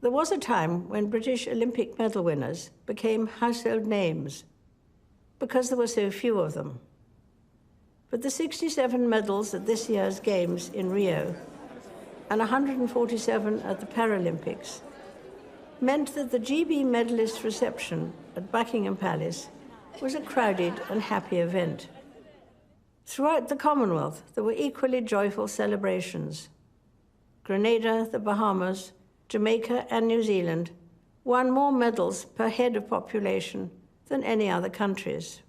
There was a time when British Olympic medal winners became household names because there were so few of them. But the 67 medals at this year's Games in Rio and 147 at the Paralympics meant that the GB medalist reception at Buckingham Palace was a crowded and happy event. Throughout the Commonwealth, there were equally joyful celebrations. Grenada, the Bahamas, Jamaica, and New Zealand won more medals per head of population than any other countries.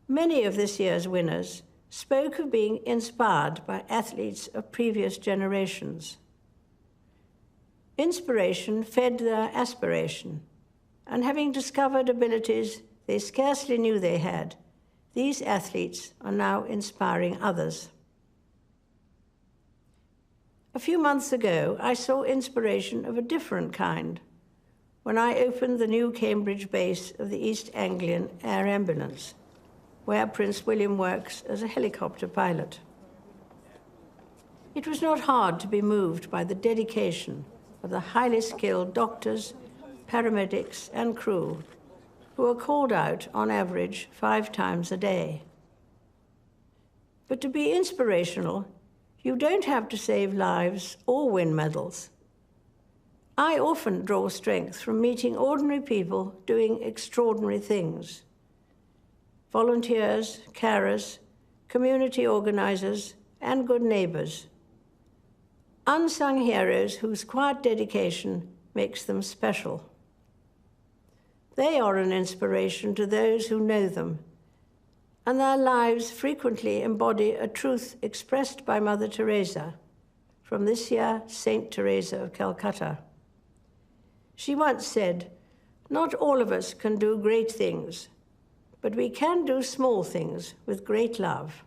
Many of this year's winners spoke of being inspired by athletes of previous generations. Inspiration fed their aspiration, and having discovered abilities they scarcely knew they had, these athletes are now inspiring others. A few months ago, I saw inspiration of a different kind when I opened the new Cambridge base of the East Anglian Air Ambulance, where Prince William works as a helicopter pilot. It was not hard to be moved by the dedication of the highly skilled doctors, paramedics, and crew who are called out on average 5 times a day. But to be inspirational, you don't have to save lives or win medals. I often draw strength from meeting ordinary people doing extraordinary things. Volunteers, carers, community organizers, and good neighbors. Unsung heroes whose quiet dedication makes them special. They are an inspiration to those who know them, and their lives frequently embody a truth expressed by Mother Teresa, from this year Saint Teresa of Calcutta. She once said, "Not all of us can do great things, but we can do small things with great love."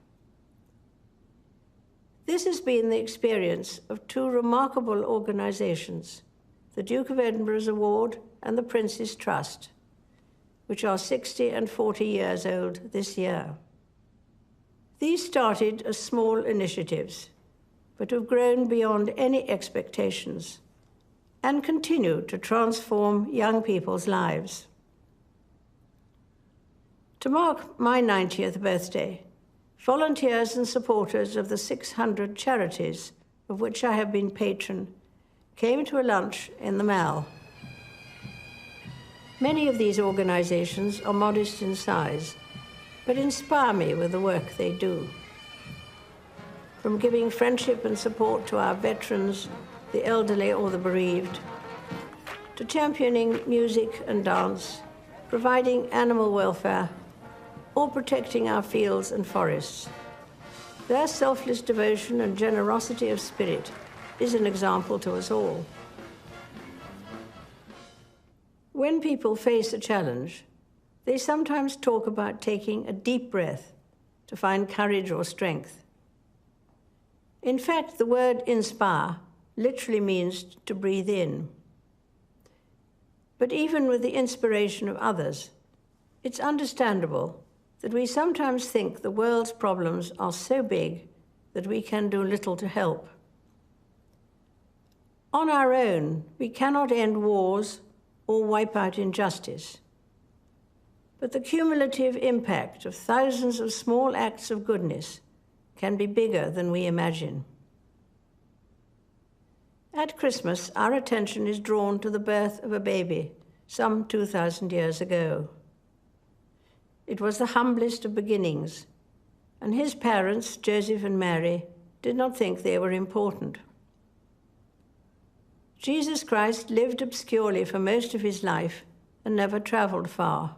This has been the experience of 2 remarkable organizations, the Duke of Edinburgh's Award and the Prince's Trust, which are 60 and 40 years old this year. These started as small initiatives, but have grown beyond any expectations and continue to transform young people's lives. To mark my 90th birthday, volunteers and supporters of the 600 charities of which I have been patron came to a lunch in the Mall. Many of these organizations are modest in size, but inspire me with the work they do. From giving friendship and support to our veterans, the elderly or the bereaved, to championing music and dance, providing animal welfare, or protecting our fields and forests. Their selfless devotion and generosity of spirit is an example to us all. When people face a challenge, they sometimes talk about taking a deep breath to find courage or strength. In fact, the word inspire literally means to breathe in. But even with the inspiration of others, it's understandable that we sometimes think the world's problems are so big that we can do little to help. On our own, we cannot end wars or wipe out injustice. But the cumulative impact of thousands of small acts of goodness can be bigger than we imagine. At Christmas, our attention is drawn to the birth of a baby some 2,000 years ago. It was the humblest of beginnings, and his parents, Joseph and Mary, did not think they were important. Jesus Christ lived obscurely for most of his life and never traveled far.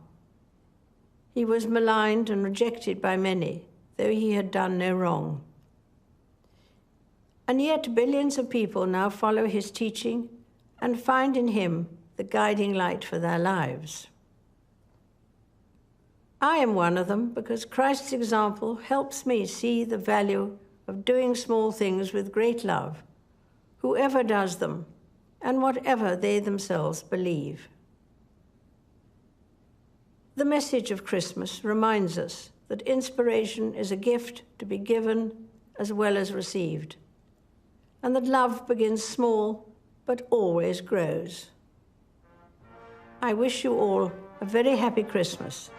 He was maligned and rejected by many, though he had done no wrong. And yet billions of people now follow his teaching and find in him the guiding light for their lives. I am one of them because Christ's example helps me see the value of doing small things with great love, whoever does them, and whatever they themselves believe. The message of Christmas reminds us that inspiration is a gift to be given as well as received, and that love begins small but always grows. I wish you all a very happy Christmas.